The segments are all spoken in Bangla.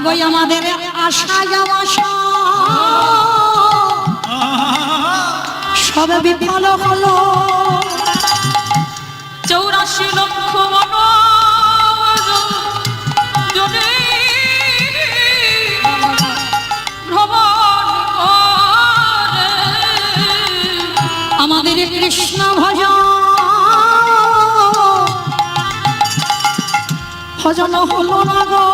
ওগোই আমাদের আশা যাওয়া সব বিফল হলো 84 লক্ষ আমাদের কৃষ্ণ ভজন হলো না গো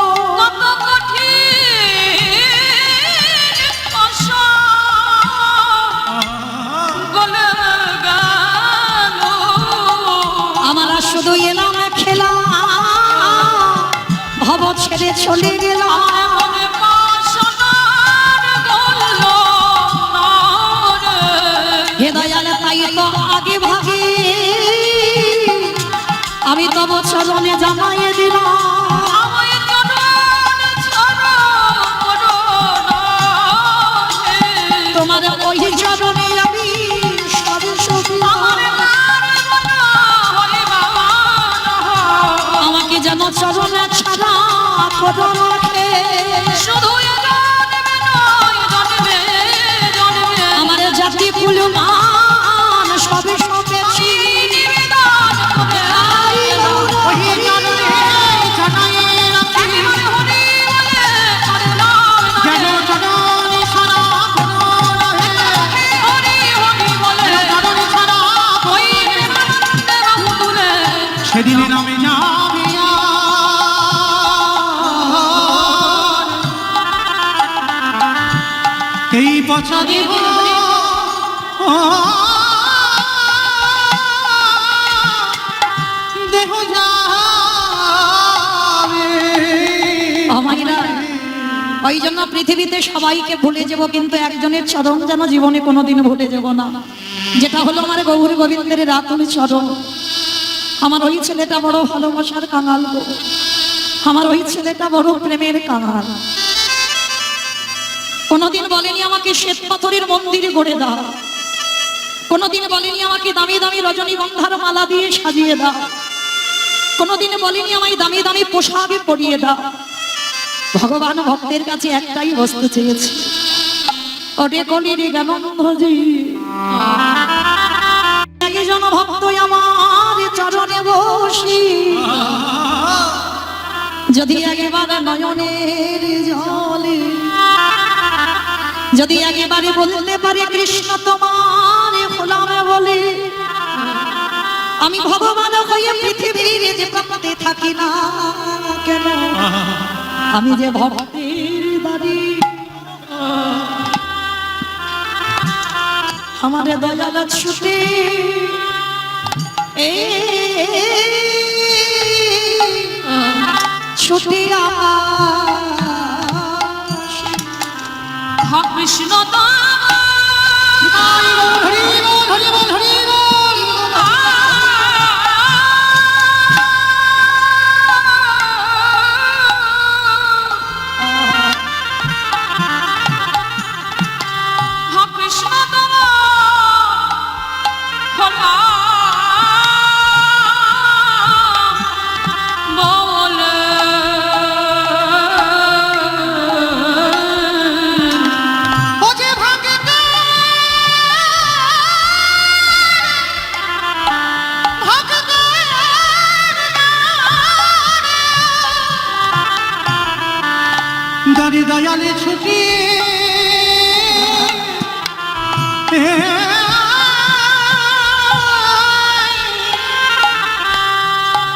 আমরা শুধু এলাম খেলা ভব ছেড়ে চলে গেলাম হেদায়ালে তাই তো আগে ভাগে আমি তব চরণে জানাইয়ে দিলাম তোমার ওই চরণে আমি আমাকে যেন চরণে ছাড়া করো রাখে শুধু আমার জাতি ফুলমান সবে সবে সেদিনে নামে যাবে এই পচা দেব দেহ যাবে ওই জন্য পৃথিবীতে সবাইকে ভুলে যাব কিন্তু একজনের চরণ যেন জীবনে কোনোদিন ভুলে যাব না যেটা হলো আমার গৌর গোবিন্দের রাতুল চরণ আমার ওই ছেলেটা বড় ভালোবাসার কাঙাল গো আমার ওই ছেলেটা বড় প্রেমের কাঙাল কোনোদিন বলেনি আমাকে শ্বেত পাথরের মন্দির গড়ে দাও কোনোদিন বলেনি আমাকে দামি দামি রজনীগন্ধার মালা দিয়ে সাজিয়ে দাও কোনোদিন বলেনি আমায় দামি দামি পোশাকে পরিয়ে দাও ভগবান ভক্তের কাছে একটাই বস্তু চেয়েছে ওরে কলির জ্ঞানন্ধজি একজন ভক্ত আমার চরণে বসি যদি একেবারে নয়নের জলে যদি একেবারে বলতে পারে কৃষ্ণ তোমার গোলামে বলে আমি ভগবান হয়ে পৃথিবীর যে প্রান্তে থাকি না কেন আমি যে ভক্তের দাঁড়ি আমাদের দয়াল ছুটে ছুটে কৃষ্ণ দয়ালে ছুটি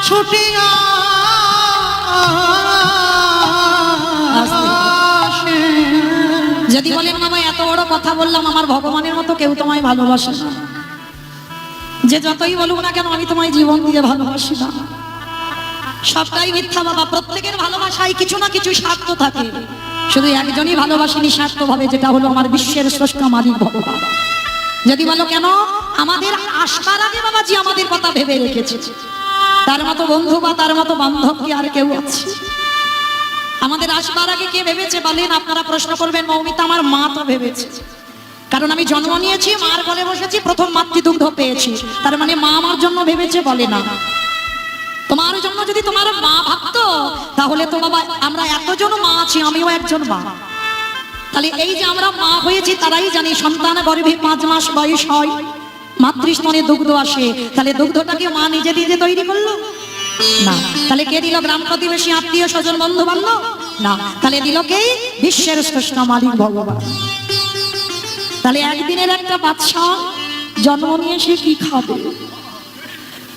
ছুটি যদি বলেন মামা এত বড় কথা বললাম আমার ভগবানের মতো কেউ তোমায় ভালোবাসে না যে যতই বলুক না কেন আমি তোমায় জীবন দিয়ে ভালোবাসি না সবটাই মিথ্যা বাবা প্রত্যেকের ভালোবাসায় কিছু না কিছু স্বার্থ থাকে শুধু একজনই ভালোবাসেনি স্বার্থ ভাবে যেটা হলো আমার বিশ্বের স্রষ্টা মালিক ভগবান যদি বলো কেন আমাদের আসবার আগে বাবাজি আমাদের কথা ভেবে রেখেছে তার মতো বন্ধু বা তার মতো বান্ধব কি আর কেউ আছে আমাদের আসবার আগে কে ভেবেছে বলেন আপনারা প্রশ্ন করবেন মৌমিতা আমার মা তো ভেবেছে কারণ আমি জন্ম নিয়েছি মার কোলে বসেছি প্রথম মাতৃদুগ্ধ পেয়েছি তার মানে মা আমার জন্য ভেবেছে বলে না তোমার জন্য যদি তোমার মা ভাবতো তাহলে তো বাবা আমরা এতজন মা আছি, আমিও একজন মা। তাহলে এই যে আমরা মা হয়েছি তারাই জানি সন্তান গর্ভে 5 মাস বয়স হয়, মাতৃস্তনে দুগ্ধ আসে। তাহলে দুগ্ধটাকে মা নিজে নিজে তৈরি করলো না। তাহলে কে দিল? গ্রাম প্রতিবেশী, আত্মীয় স্বজন, বন্ধু বান্ধব না। তাহলে দিল কে? বিশ্বের স্রষ্টা মালিক ভগবান। তাহলে একদিনের একটা বাচ্চা জন্ম নিয়ে সে কি খাবে?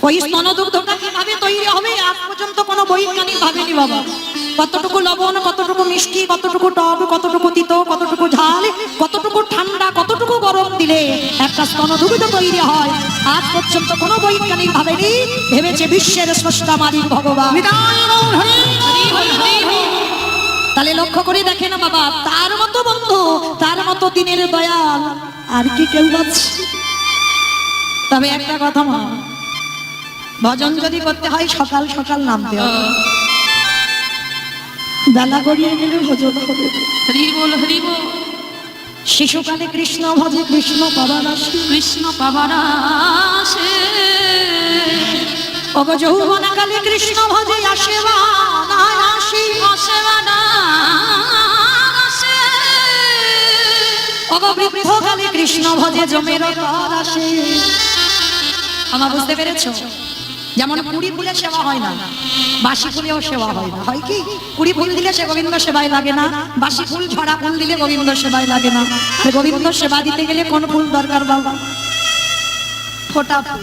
ওই স্তনদুগ্ধটা কিভাবে তৈরি হবে আজ পর্যন্ত কোনো বৈজ্ঞানিক ভাবেনি বাবা। কতটুকু লবণ, কতটুকু মিষ্টি, কতটুকু টক, কতটুকু তিতো, কতটুকু ঝাল, কতটুকু ঠান্ডা, কতটুকু গরম দিলে একটা স্তনদুগ্ধ তৈরি হয় আজ পর্যন্ত কোনো বৈজ্ঞানিক ভাবেনি। ভেবেছে বিশ্বের স্রষ্টা মালিক ভগবান। তাহলে লক্ষ্য করে দেখে না বাবা, তার মতো বন্ধু, তার মতো দিনের দয়াল আর কি কেউ আছে? তবে একটা কথা মা, ভজন যদি করতে হয় সকাল সকাল নামতে হবে, বেলা গড়িয়ে গেলে ভজন হবে। হরি বল হরি বল। শিশুকালে কৃষ্ণ ভজে কৃষ্ণ পাবার আসে, কৃষ্ণ পাবার আসে। অগ যৌবনকালে কৃষ্ণ ভজে আসে বানাসি, আসে বানাসে। অগ বৃদ্ধকালে কৃষ্ণ ভজে জমের ঘর আসে। আমার বুঝতে পেরেছো? যেমন কুড়ি ফুলে সেবা হয় না, বাসি ফুলেও সেবা হয় না। হয় কি? কুড়ি ফুল দিলে সে গোবিন্দ সেবায় লাগে না, বাসি ফুল ঝরা ফুল দিলে গোবিন্দ সেবায় লাগে না। আর গোবিন্দ সেবা দিতে গেলে কোন ফুল দরকার বাবা? ফোটা ফুল।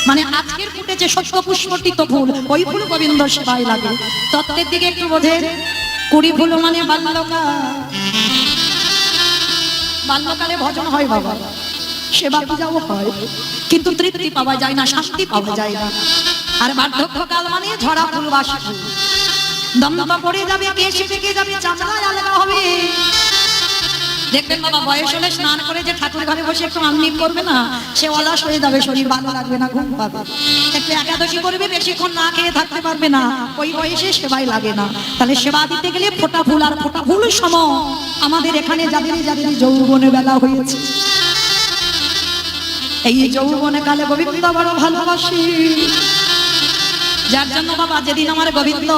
মানে আজকের ফুটেছে সত্য পুষ্পটিত ফুল, ওই ফুল গোবিন্দ সেবায় লাগে। তত্ত্বের দিকে একটু বোঝে। কুড়ি ফুল মানে বাল্যকাল, বাল্যকালে ভজন হয় বাবা, সেবা পূজাও হয়, কিন্তু তৃপ্তি পাওয়া যায় না, শান্তি পাওয়া যায় না। আর বার্ধক্যকাল মানে ঝরা ফুল, বাসি ফুল, দমদমা পড়ে যাবে, কেশে পেকে যাবে, চামড়ায় আলাদা হবে। দেখবেন বাবা বয়স হলে স্নান করে যে ঠাকুর ঘরে বসে একটু আমনিপ করবে না, সে অলস হয়ে যাবে, শরীর ভালো লাগবে না, ঘুম পাবে। একটু একাদশী করবে, বেশিক্ষণ না খেয়ে থাকতে পারবে না, ওই বয়সে সেবাই লাগে না। তাহলে সেবা দিতে গেলে ফোটা ফুল, আর ফোটা ফুল সম আমাদের এখানে যাদের যাদের যৌবনে বেলা হয়েছে, এই যৌবনে কালে গোবিন্দ বড় ভালোবাসি। যার জন্য বাবা যেদিন আমার গোবিন্দ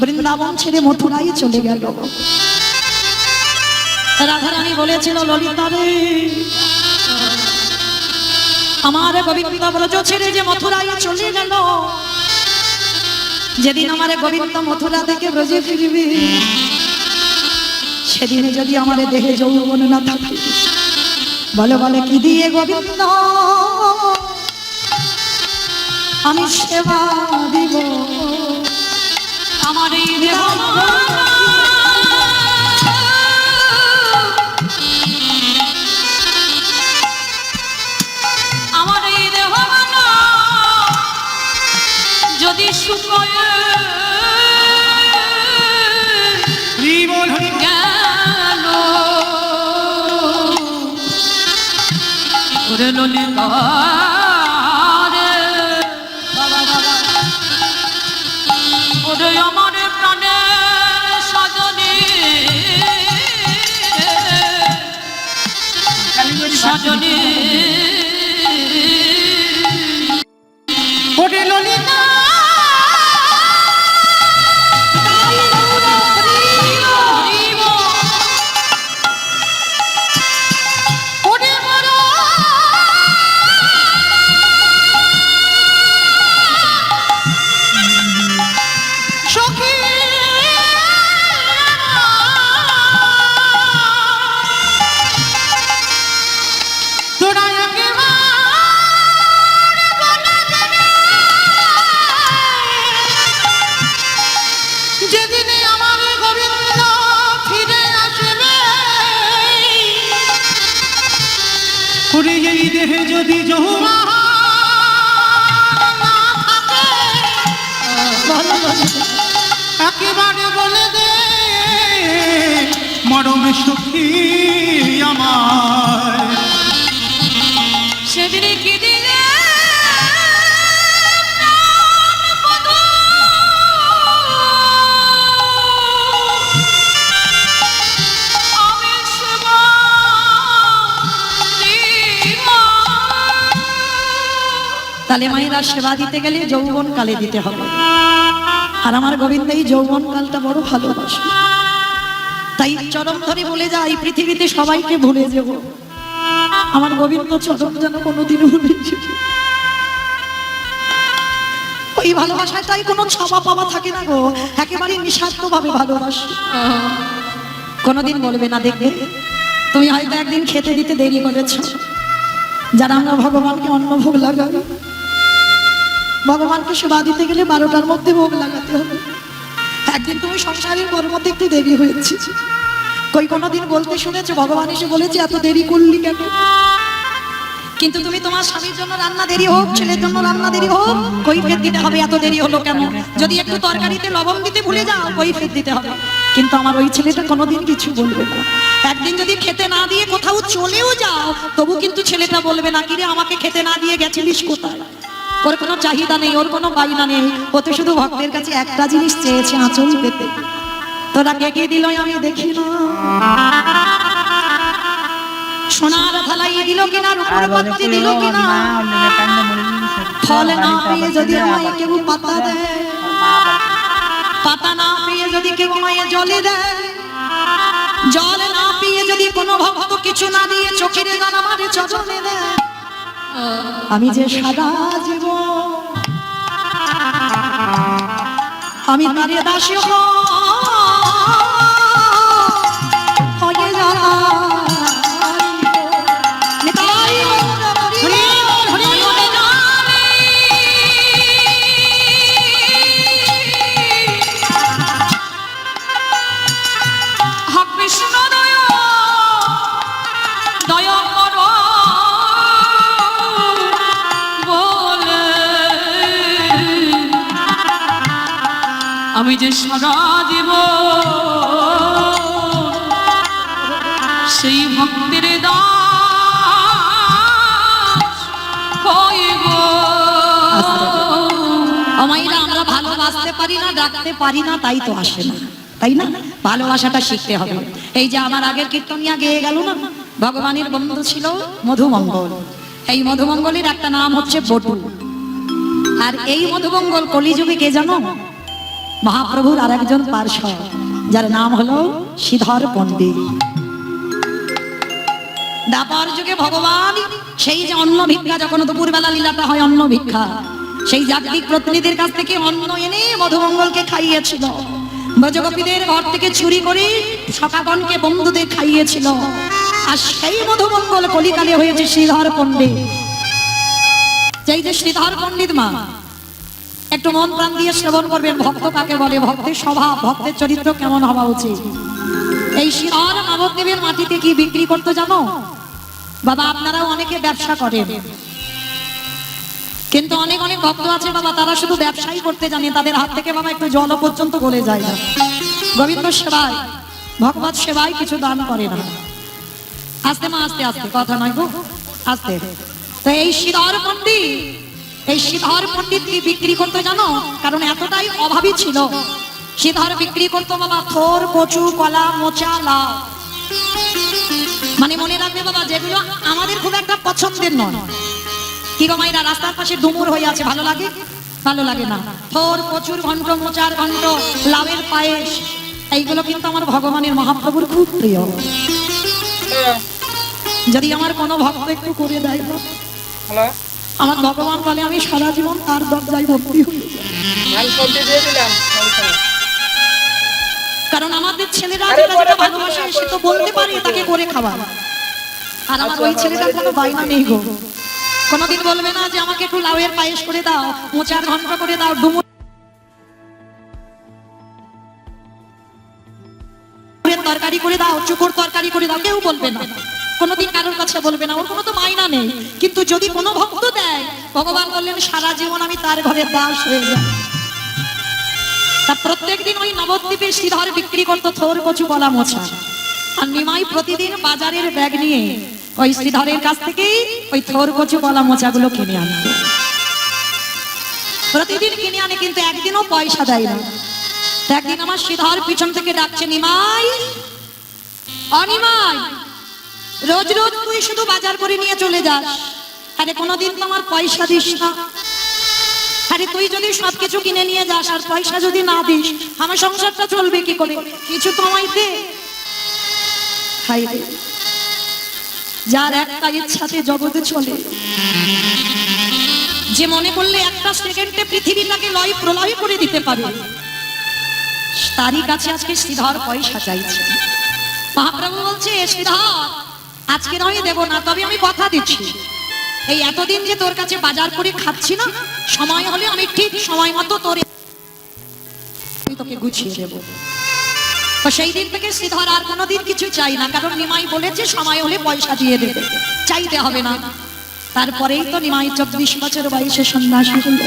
বৃন্দাবন ছেড়ে মথুরাই চলে গেল, রাধারানী বলেছিল ললিতা রে, আমার গোবিন্দ ব্রজ ছেড়ে যে মথুরাই চলে গেল, যেদিন আমার গোবিন্দ মথুরা থেকে ব্রজে ফিরবে, সেদিনে যদি আমার দেহে যৌবন না থাকে, বলে বলে কি দিয়ে গোবিন্দ আমি সেবা দিব? আমার এই দেহ আমার এই দেহ যদি শুকোয় গেল, ওরে ললিতা রে, ওরে আমার প্রাণের সজনী, সজনী ওরে ললিতা এই দেহে যদি যৌবন না থাকে, একেবারে বলে দে মরমে সুখী আমার, সেদিনে কি দিলে তাহলে মায়েরা সেবা দিতে গেলে যৌবন কালে দিতে হবে। আর আমার গোবিন্দ এই যৌবন কালটা বড় ভালোবাসে, তাই চরম ধরে বলে যায় পৃথিবীতে সবাইকে ভুলে যাব, আমার গোবিন্দ চরম যেন কোনোদিন ভুলে যাবে। ওই ভালোবাসাটাই কোনো ছাপা পাওয়া থাকে না গো, একেবারে নিঃস্বার্থ ভাবে ভালোবাসি। কোনোদিন বলবে না, দেখবে তুমি হয়তো একদিন খেতে দিতে দেরি করেছো, যারা আমরা ভগবানকে অন্ন ভোগ লাগাই, ভগবানকে সেবা দিতে গেলে 12টার মধ্যে ভোগ লাগাতে হবে। একদিন তুমি সংসারের কর্মতে একটু দেরি হয়েছে, কই কোনোদিন বলতে শুনেছো ভগবান এসে বলেছে এত দেরি করলি কেন? কিন্তু তুমি তোমার স্বামীর জন্য রান্না দেরি হোক, ছেলের জন্য রান্না দেরি হোক, কৈফিয়ত দিতে হবে এত দেরি হলো কেন। যদি একটু তরকারিতে লবণ দিতে ভুলে যাও, কৈফিয়ত দিতে হবে। কিন্তু আমার ওই ছেলেটা কোনোদিন কিছু বলবে না। একদিন যদি খেতে না দিয়ে কোথাও চলেও যাও, তবু কিন্তু ছেলেটা বলবে না, কিরে আমাকে খেতে না দিয়ে গেছিলিস কোথায়। ওর কোনো চাহিদা নেই, ওর কোনো বাইনা নেই, ও তো শুধু ভক্তের কাছে একটা জিনিস চেয়েছে, আঁচল পেতে। তোরা কে কে দিল আমি দেখি না, সোনার থালাই দিল কিনা, রূপোর পাত্রে দিল কিনা, ফল না পেয়ে যদি আমায় কেউ পাতা দেয়, পাতা না পেয়ে যদি কেউ আমায় জলে দেয়, জল না পেয়ে যদি কোনো ভক্ত কিছু না দিয়ে চোখের জল আমার চরণে দেয়, আমি যে সারা জীবন আমি তারে দাসী হয়ে যাই। আমি যে সারা জীবন সেই ভক্তের দাস হইব। আমাইরা আমরা ভালোবাসতে পারি না, ডাকতে পারি না, তাই তো আসে না, তাই না? ভালোবাসাটা শিখতে হবে। এই যে আমার আগের কীর্তনিয়া গেয়ে গেল না, ভগবানের বন্ধু ছিল মধুমঙ্গল। এই মধুমঙ্গলের একটা নাম হচ্ছে বটু। আর এই মধুমঙ্গল কলিযুগে কে জানো? মহাপ্রভুর আর একজন পার্শ্বদ, যার নাম হলো শ্রীধর পণ্ডিত। দাপর যুগে ভগবান সেই যে অন্ন ভিক্ষা, যখন দুপুরবেলা লীলাটা হয় অন্ন ভিক্ষা, সেই জাগতিক প্রতিনিধির কাছ থেকে অন্ন এনে মধুমঙ্গলকে খাইয়েছিল। ব্রজগোপীদের ঘর থেকে চুরি করে সখাগণকে বন্ধুদের খাইয়েছিল। আর সেই মধুমঙ্গল কলিকালে হয়েছে শ্রীধর পণ্ডিত। এই যে শ্রীধর পণ্ডিত মা, একটু মন প্রাণ দিয়ে শ্রবণ করবেন, ভক্ত কাকে বলে, ভক্তের স্বভাব, ভক্তের চরিত্র কেমন হওয়া উচিত। এই শ্রীধর নবদ্বীপের মাটিতে কি বিক্রি করতে জানো বাবা? আপনারাও অনেকে ব্যবসা করেন, কিন্তু অনেক অনেক ভক্ত আছে বাবা, তারা শুধু ব্যবসাই করতে জানে, তাদের হাত থেকে বাবা একটু জল পর্যন্ত গলে যায় না। গোবিন্দ সেবায়, ভগবত সেবায় কিছু দান করে না। আস্তে মা, আস্তে আস্তে, কথা নয় গো, আস্তে। তো এই শ্রীধর পণ্ডিত, এই শ্রীধর পণ্ডিত কি বিক্রি করতে জানো? কারণ এতটাই অভাবী ছিল, শ্রীধর বিক্রি করতো বাবা থোর, কচু, কলা, মোচা, লাউ। মানে মনে রাখবে বাবা, যেগুলো আমাদের খুব একটা পছন্দের নয়। কি গো মাইরা, রাস্তার পাশে ডুমুর হয়ে আছে, ভালো লাগে? ভালো লাগে না। থোর, কচুর ঘন্ট, মোচার ঘন্ট, লাউয়ের পায়েস, এইগুলো কিন্তু আমার ভগবানের মহাপ্রভুর খুব প্রিয়। যদি আমার কোনো ভক্ত একটু করে দেয়, আমার ভগবান বলে আমি সারা জীবন তার দরজায় ভক্তি হই। কারণ আমাদের ছেলেরা যেটা ভালোবাসে সে তো বলতে পারে তাকে করে খাওয়া। আর আমার ওই ছেলেটার কোনো বাইনা নেই গো, কোনোদিন বলবে না যে আমাকে একটু লাউয়ের পায়েস করে দাও, মোচার ঘন্ট করে দাও, ডুমুর তরকারি করে দাও, চুকুর তরকারি করে দাও, কেউ বলবে না, কোনোদিন কারোর কাছে বলবে না, ওর কোনো তো মাইনা নেই। কিন্তু যদি কোনো ভক্ত দেয়, ভগবান বললেন সারা জীবন আমি তার ঘরে দাস হয়ে যাই। তা প্রত্যেকদিন ওই নবদ্বীপে শ্রীধর বিক্রি করতো থোর, কচু, কলা, মোচা। আর নিমাই প্রতিদিন বাজারের ব্যাগ নিয়ে ওই শ্রীধরের কাছ থেকেই ওই থোর, কচু, কলা, মোচা গুলো কিনে আনতো। প্রতিদিন কিনে আনে, কিন্তু একদিনও পয়সা দেয় না। একদিন আমার শ্রীধর পিছন থেকে ডাকছে, নিমাই, অনিমাই, রোজ রোজ তুই শুধু বাজার করে নিয়ে চলে যাস, আরে কোনোদিন তো আমার পয়সা দিস না। আরে তুই যদি সবকিছু কিনে নিয়ে যাস আর পয়সা যদি না দিস আমার সংসারটা চলবে কি করে? কিছু তো আমায় দে। হাই রে, যার একটা ইচ্ছাতে জগতে চলে, যে মনে করলে একটা সেকেন্ডে পৃথিবীটাকে লয় প্রলয় করে দিতে পারে, তারই কাছে আজকে শ্রীধর পয়সা চাইছে। মহাপ্রভু বলছে, শ্রীধর আজকে নয় দেব না, তবে আমি কথা দিচ্ছি এই এতদিন যে তোর কাছে বাজার করে খাচ্ছি না, সময় হলে আমি ঠিক সময় মতো তোকে গুছিয়ে দেব। তো সেই দিন থেকে শ্রীধর আর কোনোদিন কিছু চাই না, কারণ নিমাই বলেছে সময় হলে পয়সা দিয়ে দেবে, চাইতে হবে না। তারপরেই তো নিমাই 24 বছর বয়সে সন্ন্যাসী হল।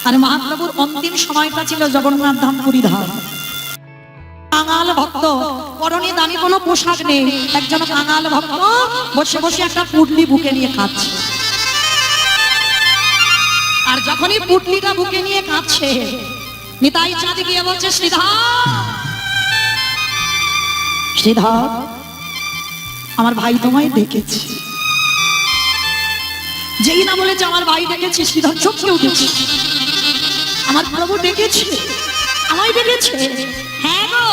আর মহাপ্রভুর অন্তিম সময়টা ছিল জগন্নাথ ধাম পুরী ধাম। কাঙাল ভক্ত, পরনে দামি কোনো পোশাক নেই, একজন কাঙাল ভক্ত বসে বসে একটা পুটলি বুকে নিয়ে খাচ্ছে। আর যখনই পুটলিটা বুকে নিয়ে কাঁদছে, নিতাই চাঁদ গিয়ে বলছে, শ্রীধর শ্রীধর আমার ভাই তোমায় ডেকেছে। যেই না বলেছে আমার ভাই ডেকেছে, শ্রীধর চমকে উঠেছে। আমার প্রভু ডেকেছে, আমায় ডেকেছে? হ্যাঁ গো,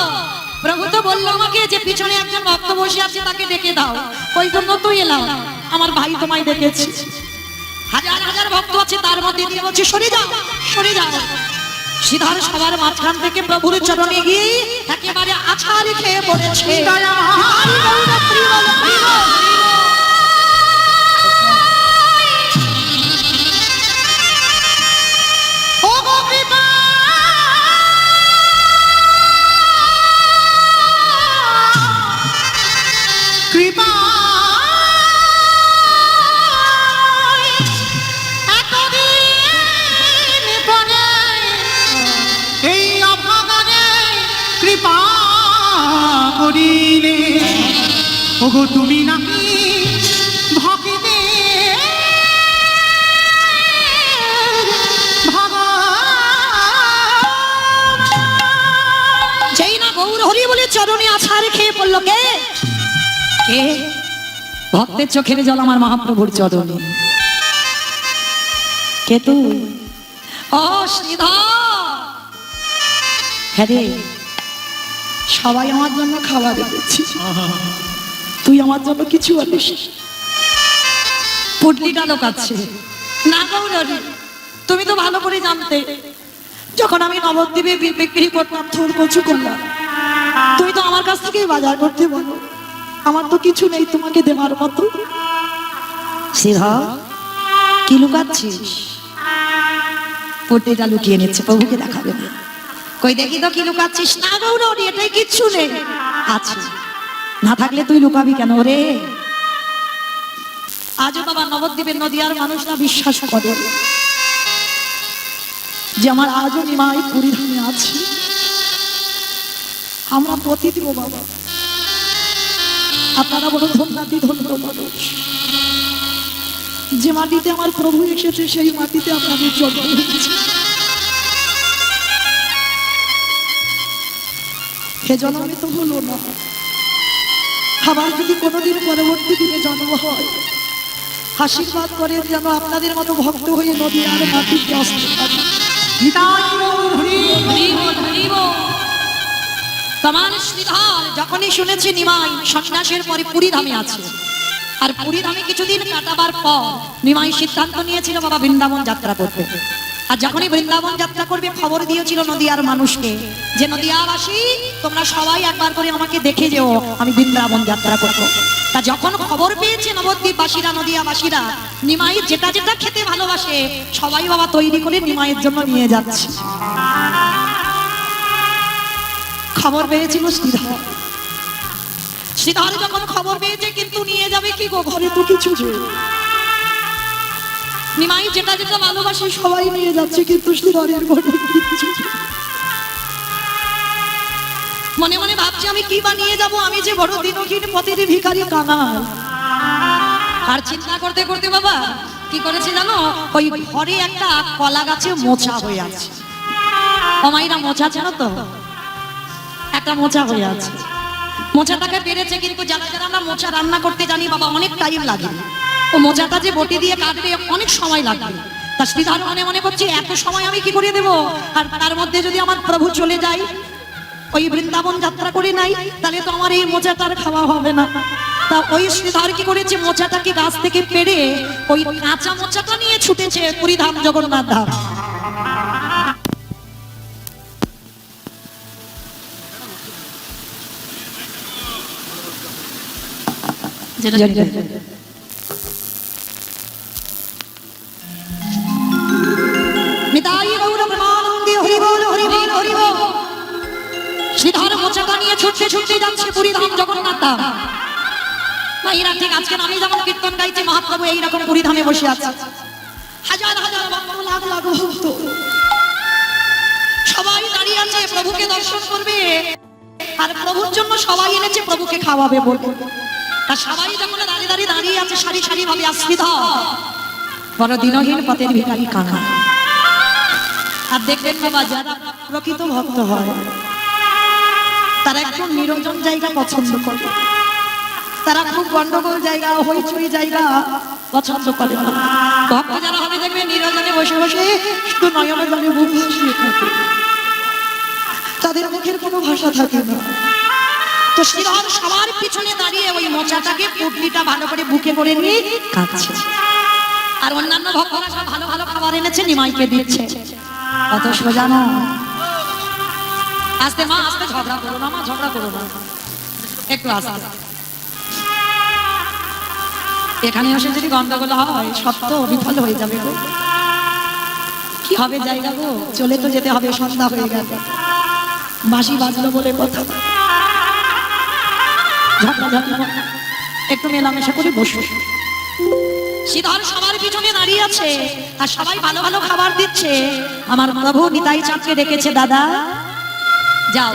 প্রভু তো বললো আমাকে যে পিছনে একজন ভক্ত বসে আছে, তাকে ডেকে দাও, ওই জন্য তো এলাম। আমার ভাই তোমায় ডেকেছে। হাজার হাজার ভক্ত আছে, তার মধ্যে দিয়ে বলছে, সরে যাও সরে যাও। শ্রীধর সবার মাঝখান থেকে প্রভুর চরণে গিয়ে একেবারে আছাড় খেয়ে পড়েছে। ওগো তুমি নাকি ভক্তে যেই না গৌর হরি বলে চরণে আছাড় খেয়ে পড়ল, কে কে? ভক্তের চোখের জল আমার মহাপ্রভুর চরণে। কে তুই? ও শ্রীধর। হ্যাঁ রে, সবাই আমার জন্য খাবার রেখেছি, তুই আমার জন্য কিছু আনিস? পুটলিটা লোকাচ্ছে না গৌরী, তুমি তো ভালো করে জানতে যখন আমি নবদ্বীপে বিক্রি করতাম, থোর কচু করলাম, তুমি তো আমার কাছ থেকেই বাজার করতে বলো, আমার তো কিছু নেই তোমাকে দেওয়ার মতো। শ্রীধর কি লুকাচ্ছিস? পুটলিটা লুকিয়ে নিচ্ছে, প্রভুকে দেখাবে না। কই দেখি তো কি লুকাচ্ছিস? না গৌরী, এটাই কিচ্ছু নেই। আছে, না থাকলে তুই লুকাবি কেন রে? আজও বাবা নবদ্বীপের নদিয়ার মানুষরা বিশ্বাস করে যে আমার আজও নিমাই পুরী ধামে আছে। আমরা প্রতিদিন বাবা, আপনারা বড় ধন্যাদি ধন্য মানুষ, যে মাটিতে আমার প্রভু এসেছে সেই মাটিতে আপনাদের জন্ম হয়েছে। হে জন্মে তো হলো না, আবার যদি কোনোদিন পরবর্তী দিনে জন্ম হয়, আশীর্বাদ করে যেন আপনাদের মতো ভক্ত হয়ে নদীর মাটিতে আসতে পারে। তোমার শ্রীধর যখনই শুনেছে নিমাই সন্ন্যাসের পরে পুরী ধামে আছে, আর পুরী ধামে কিছুদিন কাটাবার পর নিমাই সিদ্ধান্ত নিয়েছিল বাবা বৃন্দাবন যাত্রা করতে। আর যখনই বৃন্দাবন যাত্রা করবে খবর দিয়েছিল নদিয়ার মানুষকে যে নদিয়াবাসী তোমরা সবাই একবার করে আমাকে দেখে যেও, আমি বৃন্দাবন যাত্রা করবো। তা যখন খবর পেয়েছে নবদ্বীপবাসীরা নদিয়াবাসীরা নিমাইয়ের যেটা যেটা খেতে ভালোবাসে সবাই বাবা তৈরি করে নিমাইয়ের জন্য নিয়ে যাচ্ছে। খবর পেয়েছিল শ্রীধর, শ্রীধর যখন খবর পেয়েছে কিন্তু নিয়ে যাবে কি গো, ঘরে তো কিছু নেই। নিমাই যেটা যেটা ভালোবাসে সবাই নিয়ে যাচ্ছে, কিন্তু শ্রীধরের ঘরে কিছু নেই। মনে মনে ভাবছি আমি কি বা নিয়ে যাবো, আমি যে বড় দিনহীন পথের ভিখারি কাঙাল। আর চিন্তা করতে করতে বাবা কি করেছে জানো, ওই ঘরে একটা কলা গাছে মোচা হয়ে আছে। অমাইরা মোচা জানো তো, একটা মোচা হয়ে আছে। মোচাটাকে পেরেছে, কিন্তু যারা যারা আমরা মোচা রান্না করতে জানি বাবা অনেক টাইম লাগে। ও মোচাটা যে বটি দিয়ে কাটবে অনেক সময় লাগবে। তা শ্রীধর মনে মনে করছে এত সময় আমি কি করে দেব, আর তার মধ্যে যদি আমার প্রভু চলে যায়, ওই বৃন্দাবন যাত্রা করে নাই, তাহলে তো আমার এই মোচাটার খাওয়া হবে না। তা ওই শ্রীধর কি করেছে, মোচাটাকে গাছ থেকে পেড়ে ওই কাঁচা মোচাটা নিয়ে ছুটেছে পুরীধাম জগন্নাথ ধাম। যেটা নিতাই গৌর প্রেমানন্দে হরি বল হরি বল হরি বল। শ্রীধর মোচাটা নিয়ে ছুটতে ছুটতে যাচ্ছে পুরীধাম জগন্নাথ ধাম। ভাইরা ঠিক আজকে আমি যেমন কীর্তন গাইছি, মহাপ্রভু এইরকম পুরীধামে বসে আছে, হাজার হাজার ভক্ত, লাখ লাখ ভক্ত সবাই দাঁড়িয়ে আছে প্রভুকে দর্শন করবে, আর প্রভুর জন্য সবাই এনেছে প্রভুকে খাওয়াবে বলবে। আর সবাই যখন দাঁড়িয়ে দাঁড়িয়ে দাঁড়িয়ে আছে সারি সারি ভাবে, আর শ্রীধর বড় দিনহীন পথের ভিখারি কানা। আর দেখবেন বাবা, যারা প্রকৃত ভক্ত হয় তারা একটু নিরঞ্জন জায়গা পছন্দ করে, তারা খুব গন্ডগোল জায়গা, হইচই জায়গা পছন্দ করে না। ভক্ত যারা হবে দেখবে নিরঞ্জনে বসে বসে শুধু নয়নে জলে মুখ ভাসিয়ে থাকে, তাদের মুখের কোনো ভাষা থাকে না। তো শ্রীধর সবার পিছনে দাঁড়িয়ে ওই মোচাটাকে পুটলিটা ভালো করে বুকে করে নিয়ে খাচ্ছে, আর অন্যান্য ভক্তরা সব ভালো ভালো খাবার এনেছে নিমাইকে দিচ্ছে। কত সোজা না। আস্তে মা, আস্তে, ঝগড়া করো না মা, ঝগড়া করো না, একটু আস্তে। এখানে এসে যদি গন্ডগোল হয় সব তো বিফল হয়ে যাবে গো। কি হবে জায়গা গো, চলে তো যেতে হবে, সন্ধ্যা হয়ে গেল, বাঁশি বাজলো বলে কথা। ঝগড়া ঝগড়া একটু মেলামেশা করে বসো। শ্রীধর সবার পিছনে দাঁড়িয়ে আছে আর সবাই ভালো ভালো খাবার দিচ্ছে। আমার প্রভু নিতাই চাঁদকে ডেকেছে, দাদা যাও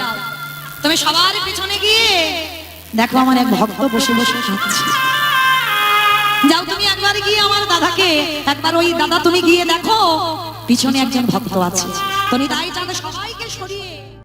তুমি সবার পিছনে গিয়ে দেখো আমার এক ভক্ত বসে বসে খাচ্ছে। যাও তুমি একবার গিয়ে আমার দাদাকে, একবার ওই দাদা তুমি গিয়ে দেখো পিছনে একজন ভক্ত আছে। তো নিতাই চাঁদ সবাই